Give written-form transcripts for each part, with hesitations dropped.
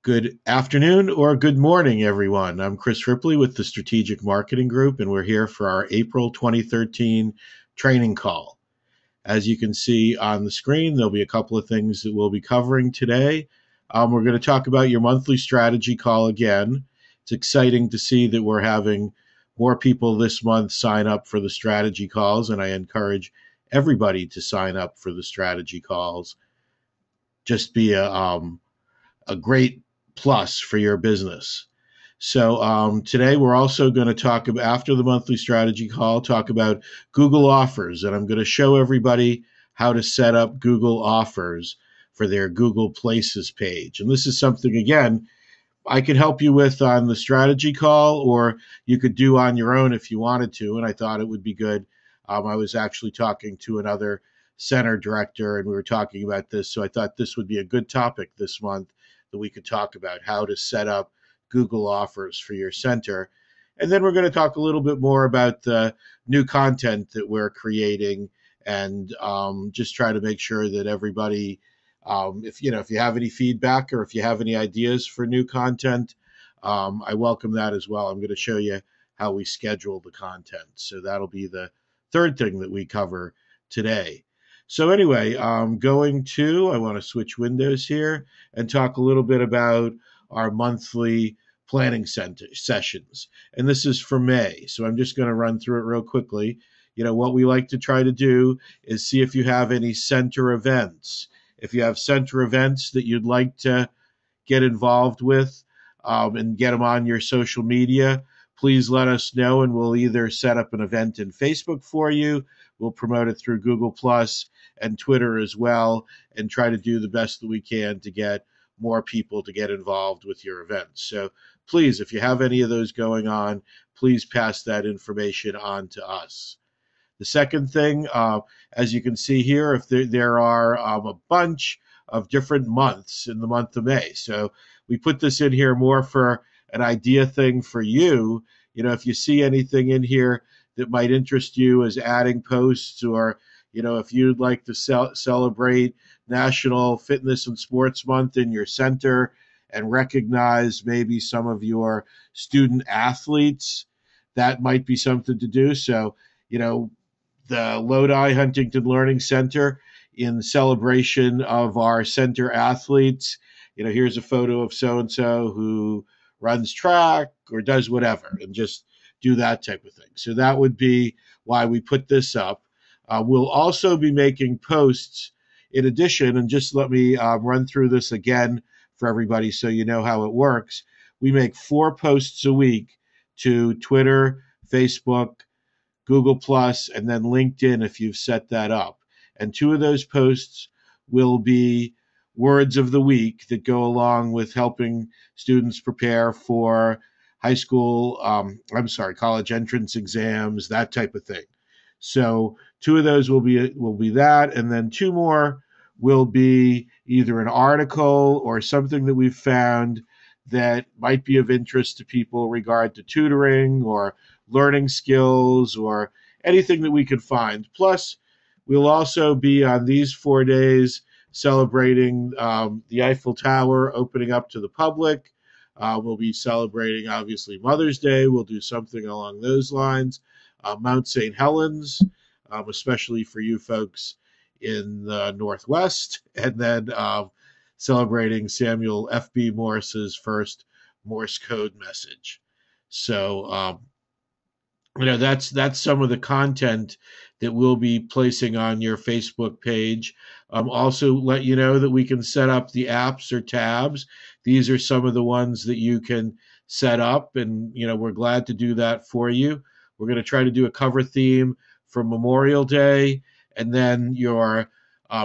Good afternoon or good morning, everyone. I'm Chris Ripley with the Strategic Marketing Group, and we're here for our April 2013 training call. As you can see on the screen, there'll be a couple of things that we'll be covering today. We're going to talk about your monthly strategy call again. It's exciting to see that we're having more people this month sign up for the strategy calls, and I encourage everybody to sign up for the strategy calls. Just be a great plus for your business. So today we're also going to talk about, after the monthly strategy call, talk about Google Offers. And I'm going to show everybody how to set up Google Offers for their Google Places page. And this is something, again, I could help you with on the strategy call, or you could do on your own if you wanted to. And I thought it would be good. I was actually talking to another center director, and we were talking about this. So I thought this would be a good topic this month that we could talk about how to set up Google Offers for your center. And then we're going to talk a little bit more about the new content that we're creating, and just try to make sure that everybody, if you have any feedback or if you have any ideas for new content, I welcome that as well. I'm going to show you how we schedule the content. So that'll be the third thing that we cover today. So anyway, I want to switch windows here and talk a little bit about our monthly planning sessions. And this is for May. So I'm just going to run through it real quickly. What we like to try to do is see if you have any center events. If you have center events that you'd like to get involved with, and get them on your social media, please let us know, and we'll either set up an event in Facebook for you, we'll promote it through Google Plus and Twitter as well, and try to do the best that we can to get more people to get involved with your events. So please, if you have any of those going on, please pass that information on to us. The second thing, as you can see here, if there are a bunch of different months in the month of May. So we put this in here more for an idea thing for you. If you see anything in here that might interest you as adding posts, or, if you'd like to celebrate National Fitness and Sports Month in your center and recognize maybe some of your student athletes, that might be something to do. So, the Lodi Huntington Learning Center, in celebration of our center athletes, here's a photo of so-and-so who runs track or does whatever, and just do that type of thing. So that would be why we put this up. We'll also be making posts in addition, and just let me run through this again for everybody so you know how it works. We make 4 posts a week to Twitter, Facebook, Google Plus, and then LinkedIn if you've set that up. And 2 of those posts will be words of the week that go along with helping students prepare for college entrance exams, that type of thing. So 2 of those will be that, and then 2 more will be either an article or something that we've found that might be of interest to people regard to tutoring or learning skills or anything that we could find. Plus, we'll also be on these 4 days celebrating the Eiffel Tower opening up to the public. We'll be celebrating, obviously, Mother's Day. We'll do something along those lines. Mount St. Helens, especially for you folks in the Northwest. And then celebrating Samuel F.B. Morse's first Morse code message. So, that's some of the content that we'll be placing on your Facebook page. Also, let you know that we can set up the apps or tabs. These are some of the ones that you can set up, and we're glad to do that for you. We're going to try to do a cover theme for Memorial Day, and then your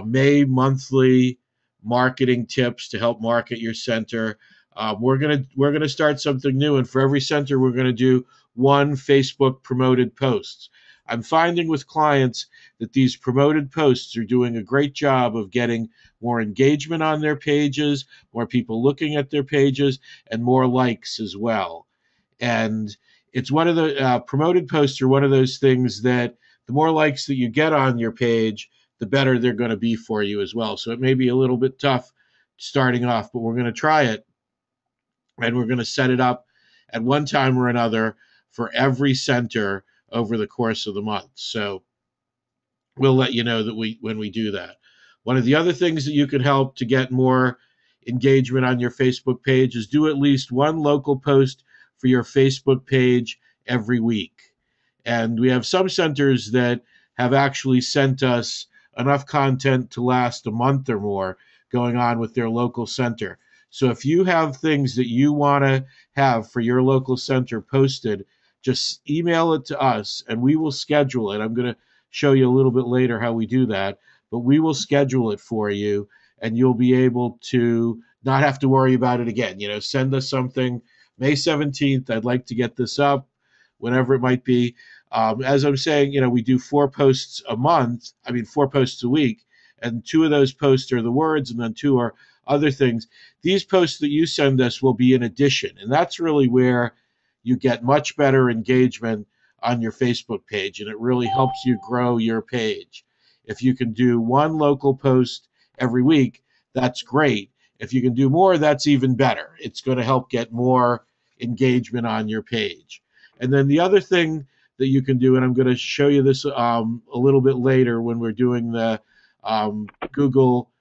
May monthly marketing tips to help market your center. We're gonna start something new, and for every center, we're gonna do 1 Facebook promoted post. I'm finding with clients that these promoted posts are doing a great job of getting more engagement on their pages, more people looking at their pages, and more likes as well. And it's one of the promoted posts are one of those things that the more likes that you get on your page, the better they're going to be for you as well. So it may be a little bit tough starting off, but we're going to try it. and we're going to set it up at one time or another for every center over the course of the month. So we'll let you know that when we do that. One of the other things that you can help to get more engagement on your Facebook page is do at least one local post for your Facebook page every week. And we have some centers that have actually sent us enough content to last a month or more going on with their local center. So if you have things that you want to have for your local center posted, just email it to us and we will schedule it. I'm going to show you a little bit later how we do that, but we will schedule it for you and you'll be able to not have to worry about it again. Send us something. May 17th, I'd like to get this up, whatever it might be. As I'm saying, we do 4 posts a month. 4 posts a week, and 2 of those posts are the words, and then 2 are other things. These posts that you send us will be in addition, and that's really where you get much better engagement on your Facebook page, and it really helps you grow your page. If you can do 1 local post every week, that's great. If you can do more, that's even better. It's going to help get more engagement on your page. And then the other thing that you can do, and I'm going to show you this a little bit later when we're doing the Google,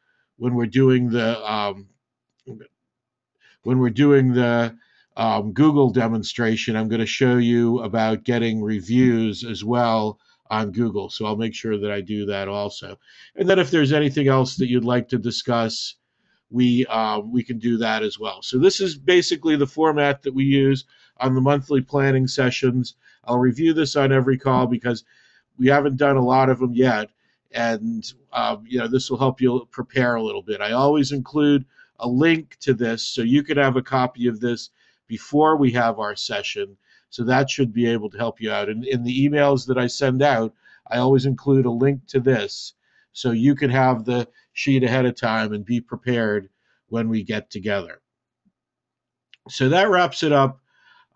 Google demonstration. I'm going to show you about getting reviews as well on Google. So I'll make sure that I do that also. And then if there's anything else that you'd like to discuss, we can do that as well. So this is basically the format that we use on the monthly planning sessions. I'll review this on every call because we haven't done a lot of them yet, and this will help you prepare a little bit. I always include a link to this so you can have a copy of this before we have our session. So that should be able to help you out. And in the emails that I send out, I always include a link to this so you can have the sheet ahead of time and be prepared when we get together. So that wraps it up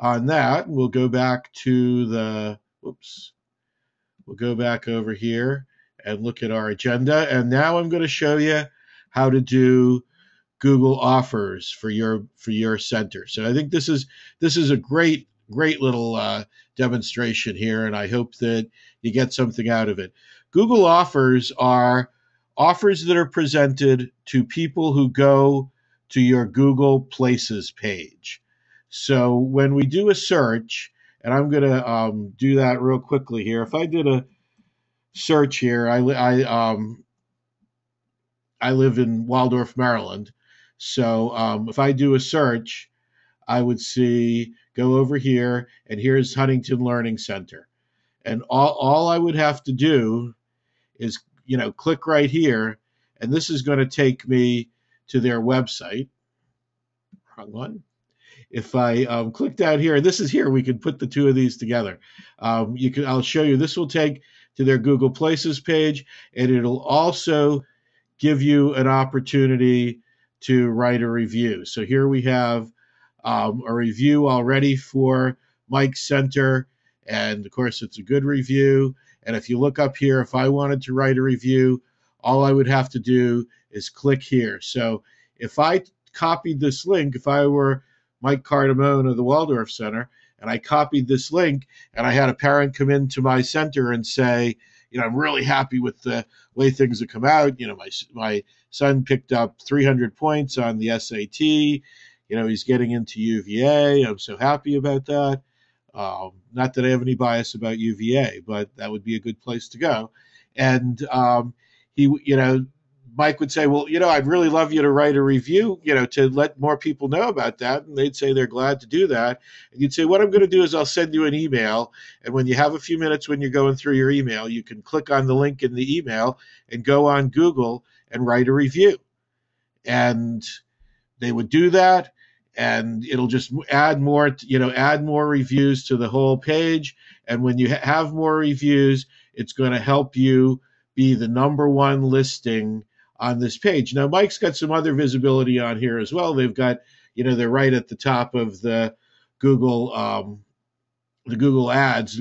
on that. We'll go back to we'll go back over here and look at our agenda. And now I'm going to show you how to do Google offers for your center. So I think this is a great little demonstration here, and I hope that you get something out of it. Google offers are offers that are presented to people who go to your Google Places page. So when we do a search, and I'm going to do that real quickly here. If I did a search here, I live in Waldorf, Maryland. So if I do a search, I would go over here, and here's Huntington Learning Center. And all I would have to do is, click right here, and this is going to take me to their website. Wrong one. If I click down here, and this is here, we can put the 2 of these together. I'll show you. This will take to their Google Places page, and it'll also give you an opportunity to write a review. So here we have a review already for Mike's Center, and of course it's a good review. And if you look up here, if I wanted to write a review, all I would have to do is click here. So if I copied this link, if I were Mike Cardamone of the Waldorf Center, and I copied this link, and I had a parent come into my center and say, I'm really happy with the way things have come out. My son picked up 300 points on the SAT. He's getting into UVA. I'm so happy about that. Not that I have any bias about UVA, but that would be a good place to go. And Mike would say, well, I'd really love you to write a review, to let more people know about that. And they'd say they're glad to do that. And you'd say, what I'm going to do is I'll send you an email. And when you have a few minutes when you're going through your email, you can click on the link in the email and go on Google and write a review. And they would do that. And it'll just add more reviews to the whole page. And when you have more reviews, it's going to help you be the #1 listing on this page. Now, Mike's got some other visibility on here as well. They've got, they're right at the top of the Google ads, the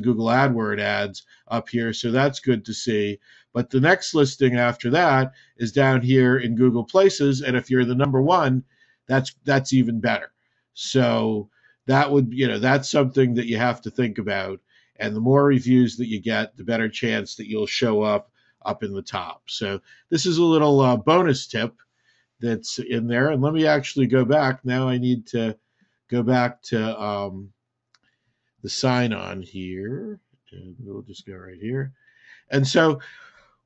Google AdWord ads up here. So that's good to see. But the next listing after that is down here in Google Places. And if you're the #1, that's even better. So that would, that's something that you have to think about. And the more reviews that you get, the better chance that you'll show up in the top. So this is a little bonus tip that's in there. And let me actually go back. Now I need to go back to the sign on here. And we'll just go right here. And so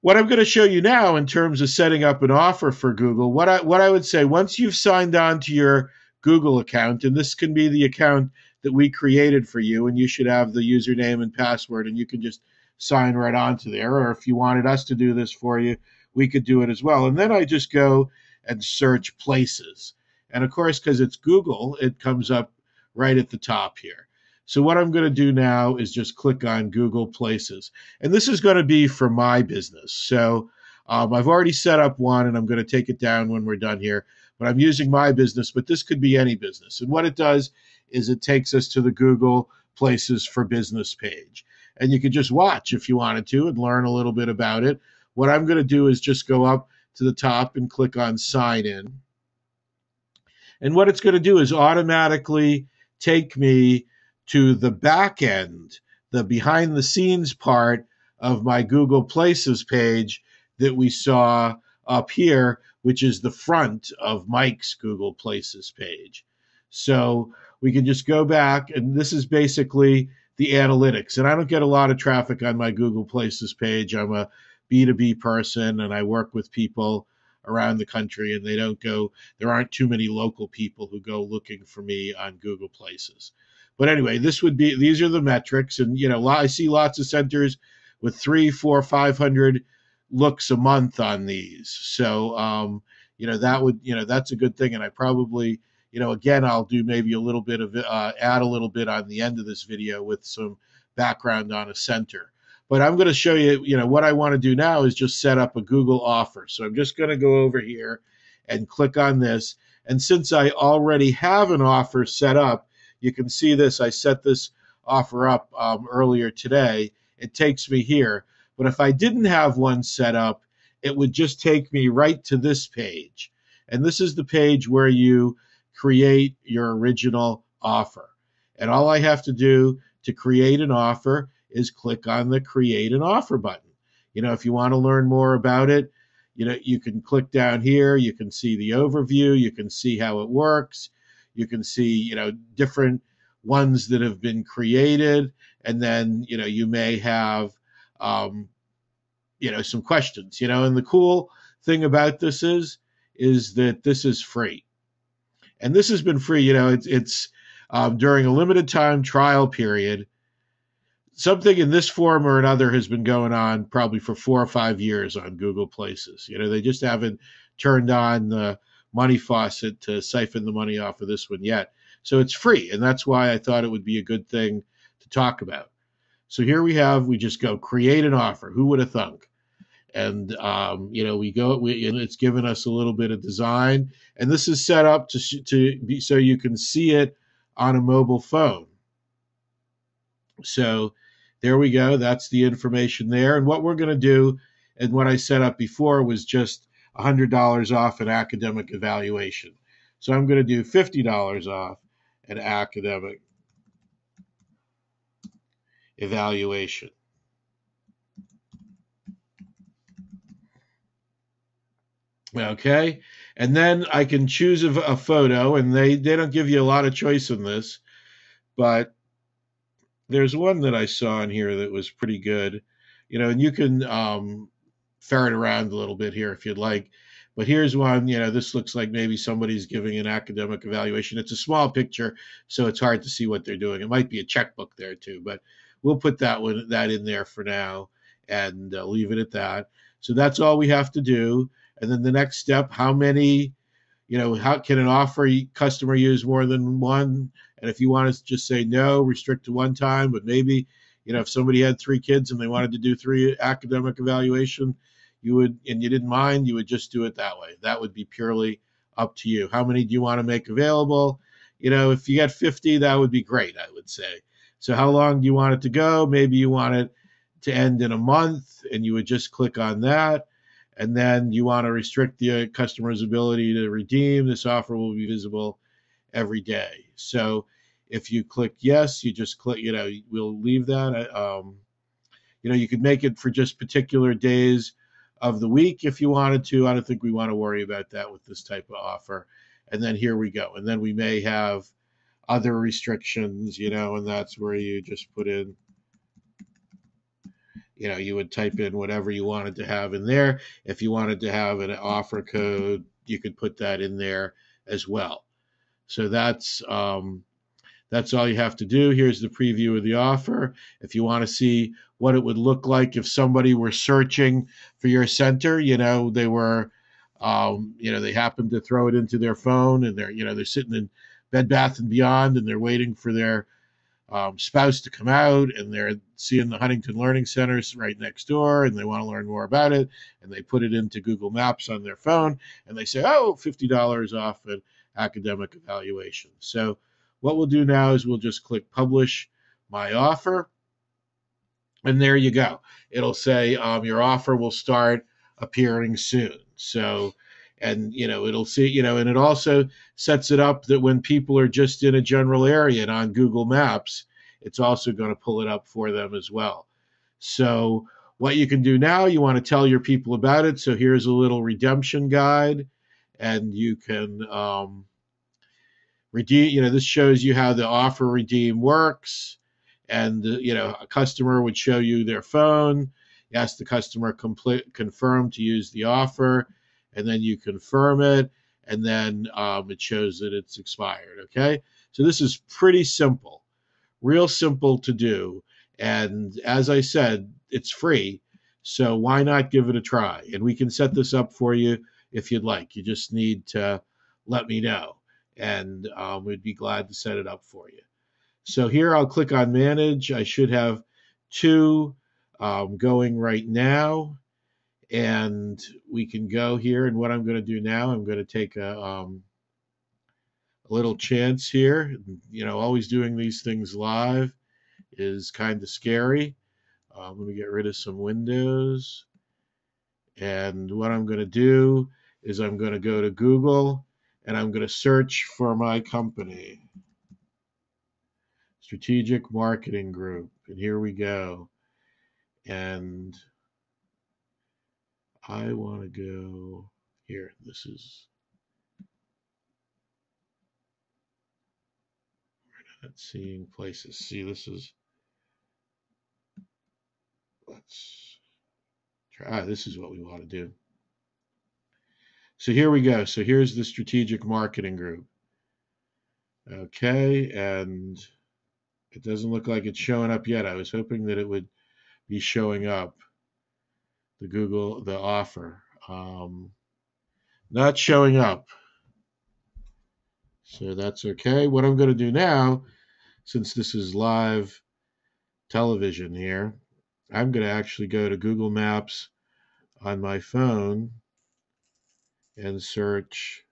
what I'm going to show you now in terms of setting up an offer for Google, what I would say, once you've signed on to your Google account, and this can be the account that we created for you, and you should have the username and password, and you can just sign right onto there. Or if you wanted us to do this for you, we could do it as well. And then I just go and search places. And of course, because it's Google, it comes up right at the top here. So what I'm going to do now is just click on Google Places. And this is going to be for my business. So I've already set up one, and I'm going to take it down when we're done here. But I'm using my business, but this could be any business. And what it does is it takes us to the Google Places for Business page. And you could just watch if you wanted to and learn a little bit about it. What I'm going to do is just go up to the top and click on Sign In. And what it's going to do is automatically take me to the back end, the behind the scenes part of my Google Places page that we saw up here, which is the front of Mike's Google Places page. So we can just go back, and this is basically the analytics. And I don't get a lot of traffic on my Google Places page. I'm a B2B person, and I work with people around the country, and there aren't too many local people who go looking for me on Google Places. But anyway, these are the metrics, and I see lots of centers with 300, 400, 500 looks a month on these. So that's a good thing. And I probably, again, I'll do maybe a little bit of add a little bit on the end of this video with some background on a center. But I'm going to show you, what I want to do now is just set up a Google offer. So I'm just going to go over here and click on this. And since I already have an offer set up, you can see this. I set this offer up earlier today. It takes me here. But if I didn't have one set up, it would just take me right to this page. And this is the page where you create your original offer. And all I have to do to create an offer is click on the Create an Offer button. If you want to learn more about it, you can click down here. You can see the overview. You can see how it works. You can see, different ones that have been created. And then, you may have, some questions, and the cool thing about this is that this is free. And this has been free, it's during a limited time trial period. Something in this form or another has been going on probably for 4 or 5 years on Google Places. They just haven't turned on the money faucet to siphon the money off of this one yet. So it's free, and that's why I thought it would be a good thing to talk about. So here we just go create an offer. Who would have thunk? And and it's given us a little bit of design, and this is set up to be so you can see it on a mobile phone. So there we go. That's the information there. And what we're going to do, and what I set up before, was just $100 off an academic evaluation. So I'm going to do $50 off an academic evaluation. Okay, and then I can choose a photo, and they don't give you a lot of choice in this, but there's one that I saw in here that was pretty good, and you can ferret around a little bit here if you'd like. But here's one, this looks like maybe somebody's giving an academic evaluation. It's a small picture, so it's hard to see what they're doing. It might be a checkbook there too, but we'll put that in there for now and leave it at that. So that's all we have to do. And then the next step, how many, how can an offer customer use more than one? And if you want to just say no, restrict to one time, but maybe, if somebody had 3 kids and they wanted to do 3 academic evaluation, and you didn't mind, you would just do it that way. That would be purely up to you. How many do you want to make available? If you get 50, that would be great, I would say. So how long do you want it to go? Maybe you want it to end in a month, and you would just click on that. And then you want to restrict the customer's ability to redeem. This offer will be visible every day. So if you click yes, you just click, we'll leave that. You could make it for just particular days of the week if you wanted to. I don't think we want to worry about that with this type of offer. And then here we go. And then we may have other restrictions, and that's where you just put in, you would type in whatever you wanted to have in there. If you wanted to have an offer code, you could put that in there as well. So that's all you have to do. Here's the preview of the offer. If you want to see what it would look like if somebody were searching for your center, they were, they happened to throw it into their phone, and they're sitting in Bed Bath and Beyond, and they're waiting for their spouse to come out, and they're seeing the Huntington Learning Centers right next door, and they want to learn more about it, and they put it into Google Maps on their phone, and they say, oh, $50 off an academic evaluation. So what we'll do now is we'll just click Publish My Offer, and there you go. It'll say your offer will start appearing soon. So, and it'll see, and it also sets it up that when people are just in a general area and on Google Maps, it's also going to pull it up for them as well. So what you can do now, you want to tell your people about it. So here's a little redemption guide, and you can redeem. This shows you how the offer redeem works. And a customer would show you their phone. You ask the customer confirm to use the offer, and then you confirm it, and then it shows that it's expired. Okay, so this is pretty simple, real simple to do. And as I said, it's free, so why not give it a try? And we can set this up for you if you'd like. You just need to let me know, and we'd be glad to set it up for you. So here I'll click on Manage. I should have two going right now. And we can go here. And what I'm going to do now, I'm going to take a little chance here. Always doing these things live is kind of scary. Let me get rid of some windows. And what I'm going to do is I'm going to go to Google, and I'm going to search for my company. Strategic Marketing Group, and here we go. And I want to go here. This is, we're not seeing places. See, this is, let's try, this is what we want to do. So here we go. So here's the Strategic Marketing Group. Okay, and it doesn't look like it's showing up yet. I was hoping that it would be showing up, the offer. Not showing up. So that's okay. What I'm going to do now, since this is live television here, I'm going to actually go to Google Maps on my phone and search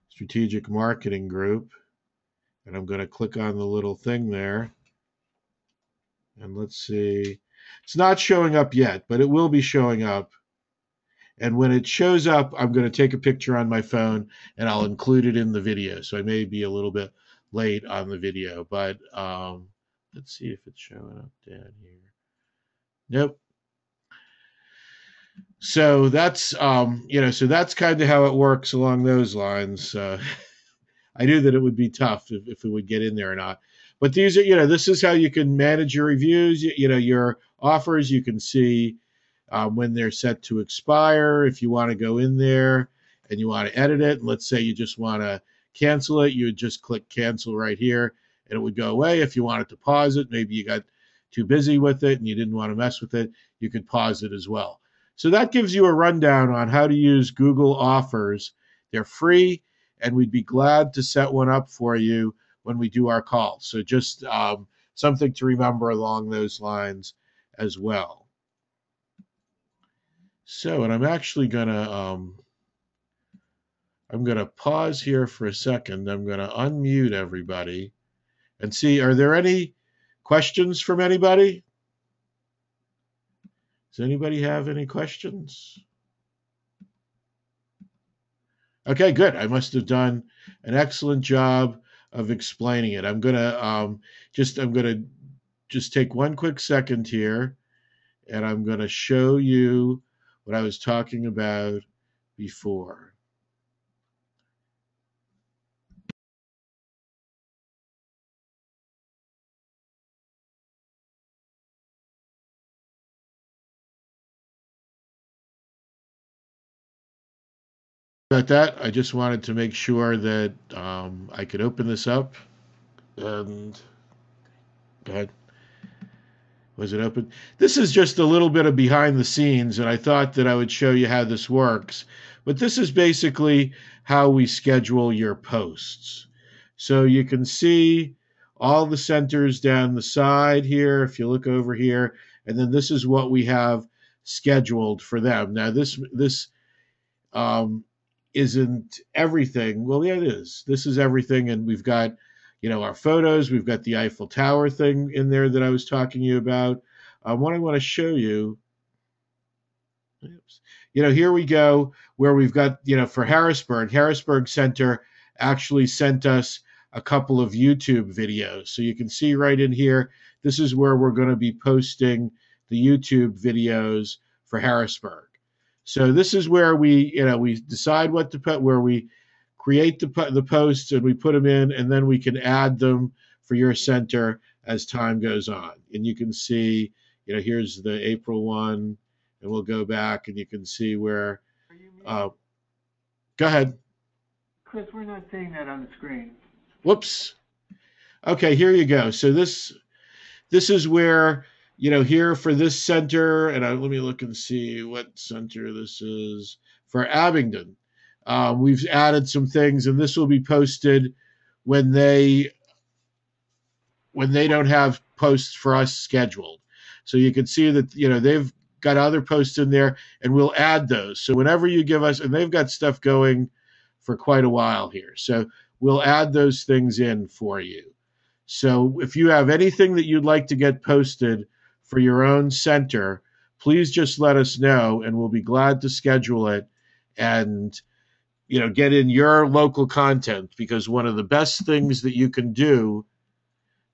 Strategic Marketing Group. And I'm going to click on the little thing there. And let's see. It's not showing up yet, but it will be showing up. And when it shows up, I'm going to take a picture on my phone, and I'll include it in the video. So I may be a little bit late on the video, but let's see if it's showing up down here. Nope. So that's so that's kind of how it works along those lines. I knew that it would be tough if it would get in there or not. But these are, this is how you can manage your reviews, your offers. You can see when they're set to expire. If you want to go in there and you want to edit it, and let's say you just want to cancel it, you would just click cancel right here, and it would go away. If you wanted to pause it, maybe you got too busy with it and you didn't want to mess with it, you could pause it as well. So that gives you a rundown on how to use Google Offers. They're free, and we'd be glad to set one up for you when we do our call. So just something to remember along those lines as well. So, and I'm actually I'm gonna pause here for a second. I'm gonna unmute everybody and see, are there any questions from anybody? Does anybody have any questions? Okay, good. I must have done an excellent job of explaining it. I'm gonna just take one quick second here, and I'm gonna show you what I was talking about before. About that, I just wanted to make sure that I could open this up. And go ahead. Was it open? This is just a little bit of behind the scenes, and I thought that I would show you how this works. But this is basically how we schedule your posts. So you can see all the centers down the side here, if you look over here, and then this is what we have scheduled for them. Now, this um, isn't everything. Well, yeah, it is. This is everything, and we've got, our photos. We've got the Eiffel Tower thing in there that I was talking to you about. What I want to show you, oops, here we go, where we've got, for Harrisburg Center actually sent us a couple of YouTube videos. So you can see right in here, this is where we're going to be posting the YouTube videos for Harrisburg. So this is where we decide what to put, where we create the posts and we put them in, and then we can add them for your center as time goes on. And you can see, here's the April one, and we'll go back and you can see where. Uh, go ahead. Chris, we're not seeing that on the screen. Whoops. Okay, here you go. So this is where, here for this center, and let me look and see what center this is for Abingdon. We've added some things, and this will be posted when they don't have posts for us scheduled. So you can see that they've got other posts in there, and we'll add those. So whenever you give us, and they've got stuff going for quite a while here, so we'll add those things in for you. So if you have anything that you'd like to get posted for your own center, please just let us know, and we'll be glad to schedule it and get in your local content, because one of the best things that you can do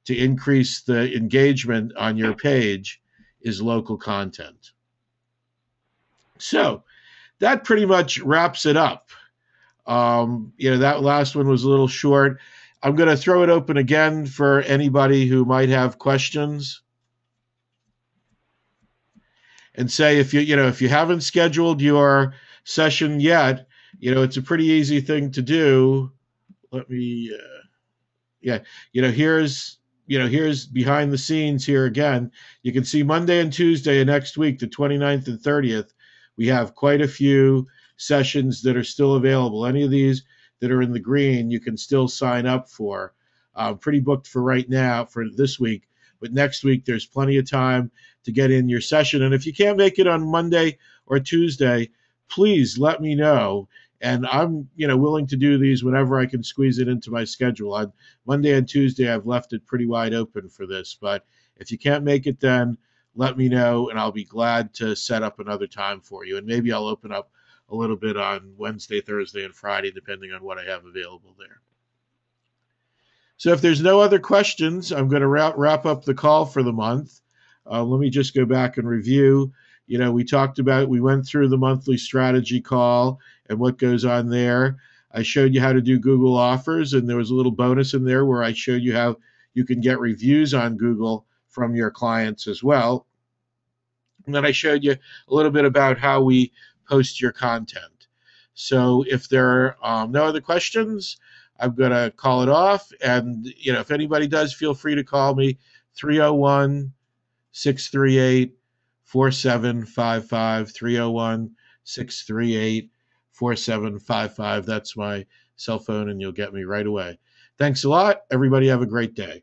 to increase the engagement on your page is local content. So that pretty much wraps it up. That last one was a little short. I'm going to throw it open again for anybody who might have questions, and say, if you haven't scheduled your session yet, it's a pretty easy thing to do. Let me, here's behind the scenes here again. You can see Monday and Tuesday of next week, the 29th and 30th, we have quite a few sessions that are still available. Any of these that are in the green, you can still sign up for. Pretty booked for right now for this week, but next week there's plenty of time to get in your session. And if you can't make it on Monday or Tuesday, please let me know. And I'm, willing to do these whenever I can squeeze it into my schedule. On Monday and Tuesday, I've left it pretty wide open for this. But if you can't make it then, let me know, and I'll be glad to set up another time for you. And maybe I'll open up a little bit on Wednesday, Thursday, and Friday, depending on what I have available there. So if there's no other questions, I'm going to wrap up the call for the month. Let me just go back and review. We went through the monthly strategy call and what goes on there. I showed you how to do Google offers, and there was a little bonus in there where I showed you how you can get reviews on Google from your clients as well. And then I showed you a little bit about how we post your content. So if there are no other questions, I'm going to call it off. And, if anybody does, feel free to call me, 301 638 4755, 301 638 4755. That's my cell phone, and you'll get me right away. Thanks a lot. Everybody have a great day.